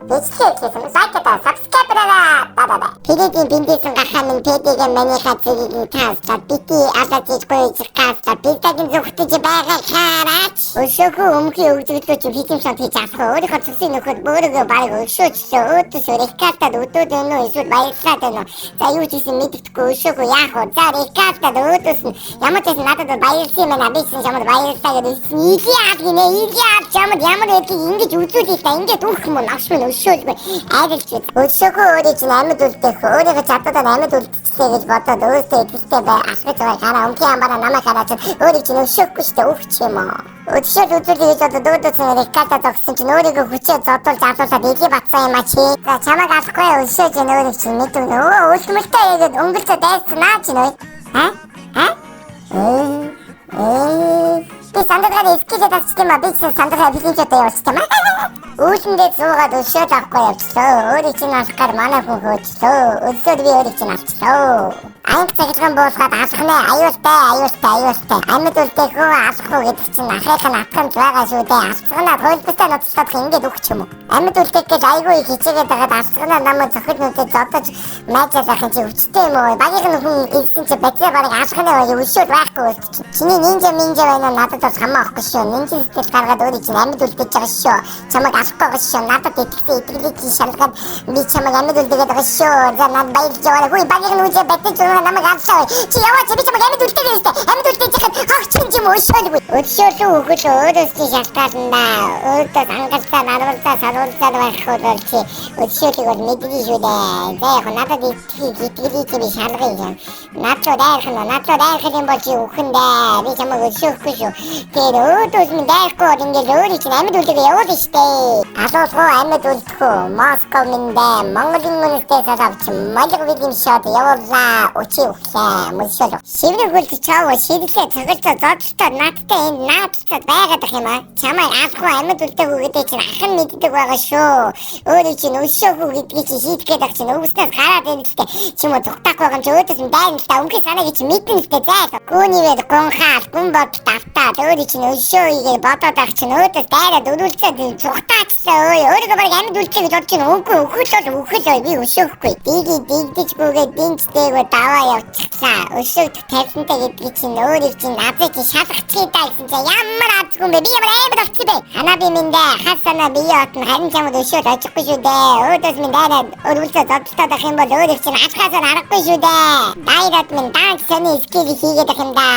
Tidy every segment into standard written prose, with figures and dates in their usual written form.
Бичсэн лайката subscribe-аа бабаа. Пэдийн биндсэн гахамын пэдигийн миний хацгийг таасаа бити алазж гойж таасаа битагийн зөвхөж байгаа хараач. Өшөөхөө өмхий өгдөгдөж хийсэн шат хийж авах. Өөрийнхөө цэсийн нөхөд бөөргөө баг өшөөчсөө өөдөөсөө рекатад өдөөд өнөө эсвэл баярлаад байна. За юу ч хийсэн мэддэхгүй өшөөхөө яах вэ? За рекатад өөдөөс нь ямар ч юм надад баярлсан юм байна. Би ч чамд баярлалаа гэдэг ийгиад гинэ ийгиад чамд ямар гэдгийг ингэж үзүүлээ та ингэж үхэх юм авш минь өшөөлгүй. Айдалч өшөөхөө өөрөө чинь амьд үлдэх өөрийнхөө чадвараар амьд үлдчихлээ гэж бодоод өөртөө итгэлтэй бай асгаж байгаа хараа өмхий амбараа намайг хараад өөрөө чинь өшөөхгүй шүү дээ үхчих юм аа. Өчигдөр үзүүлээ гэж одоо дөөдөөсөн реката зогсон чинь өөрийгөө хүчээ зодуулж авуулаад игээ батсан юм а чи. За чамайг алахгүй өшөөж өөрийг чинь мэдвэн өлтмөлтэй яагаад өнгөлцөө дайснаа чи нөө. Би сандраа эскижээ тасчих юм а би сандраа бэлэнчтэй явуулчих юм а. Үүлэндээ зуугаад өшөөж авахгүй явчихлаа. Өөрийг чинь алахгаар манай хүн хөөчлөө. Өсөөд би өөрийг чинь авчихлаа. Анги цагтхан боосгаад алхнаа аюултай. Амьд үлдэхөө алхах уу гэдэг чинь ахыг нь атгамж байгаа шүү дээ. Алцганаа тойлбостой ноцтоод ингэж өгч юм уу? Амьд үлдэх гэж айгүй хичээгээд байгаад алцганаа намайг зохид нүдэд зодож майжаалах юм чи өвчтэй юм уу? Багийн хүн ирсэн чи бацаа барыг алхнаа өшөөд байхгүй болчих. Чиний нинжа байна надад бас хамаахгүй шүү. Нинжа сэтгэл гаргаад өөрийг чинь амьд үлдэж байгаа шүү. Чамайг алахгүй байгаа шүү. Надад итгэлийг шалгаад би чамайг амьд үлдээгээд байгаа шүү. За над баярлж яваа. Хөөе багийн нүдээ бэтэж намайг алсаа. Чи яваач би чамайг амьд үлдээгээд өстэй. Амьд үлдээж хахад хагчин юм өшөөлгүй. Өшөөлөө өгөл өөрөөсөө шалтгаална. Өөртөө ангалцаа наруулцаа саруулцаа байхгүй чи өшөөлийг бол мэдгүй шүү дээ. За яг надад итгэлийг би шалгая юм. Наачуу дайрах юм бол чи үхэндээ. Би чамайг өшөөхгүй шүү. Тэр өөдөөс минь дайрахгүй бол ингээд өөрийг чинь амьд үлдээгээ явуулна штэ. Асуусгүй амьд үлдэхгүй. Москов минь Монголын үнэтэй савч малгай видим шат явуулаа. Учи ухлаа мөсөл. Шиврэгүүл чаава шидэхээ цагтаа зодтолтой надтай энэ наадтай байгаад их юм аа. Чамайг алахгүй амьд үлдэхгүй гэдэг чинь ахын мэддэг байгаа шүү. Өөрийг чинь өшөөхгүй гэдгийг чинь шийдэх гээд ах чинь өвснөөс гараад ирэхтэй. Чимээ тухтах байгаа юм чи өөдөөс нь дайна л та өмхий санааг чинь мэднэ л дээ заа. Гүнийвэр гонхаал гүн бод тавтаад өөрийг чинь өшөөйгээ бодоод ах чинь өөдөөс дайраад өрүүлцээд тухтаачлаа өө. Өөрийгөө баг амьд үлдээ гэж бодож чинь үгүй үхэл би өшөөхгүй. Дигдчихгүйгээ динчтэйгөө даваа явчихлаа. Өшөөгдөх тавьсантай гэдгийг чинь өөрийг чинь надад чинь шалгачихъя даа гэсэн чинь ямар азгүй юм бэ? Би ямар амьд болчихсон бэ? Ханаа би минь хасана би ятна харин чамд өшөөж очихгүй шүү дээ. Өөдөөс минь дайраад өрүүлцээ зодтолтой байх юм бол өөрийг чинь ашгаасаар харахгүй шүү дээ. Дайраад минь данч сони скил хийгээд байх юм да.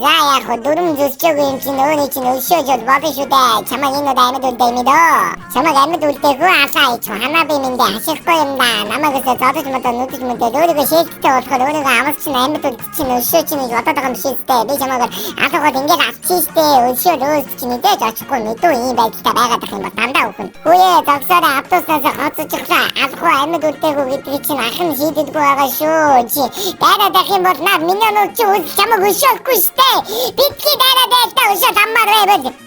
За яг дөрөв зөвчөөгүй юм чинь өөрийг чинь өшөөж болно шүү дээ. Чамайг энэ амьд үлдээ юм дөө. Чамайг амьд үлдээгүй асаа ич ханаа би минь хашихгүй юм да. Намайг зодож модоо нүдэж мөдөө өөрийгөө шээлттэй болохоор өөрийгөө амс чинь амьд үлдээ чинь өшөө чинь бодоод байгаа юм шийдтэй. Би чамайг алгахад ингээд авчихжээ. Өшөө өөс чинь мэдээж очихгүй мэдүү ийм байдалтай байгаад байх юм бол дандаа өхөн. Хүүе загсаараа автобуснаас хоцчихлаа. Алгах амьд үлдээгүй гэдгийг чинь ахын шийддэггүй байгаа шүү. Чи дайраад байх юм бол наа миний нууц чи чамайг өшөөхгүй штэ. Битгий дайраад байл та өшөө таммаар байвал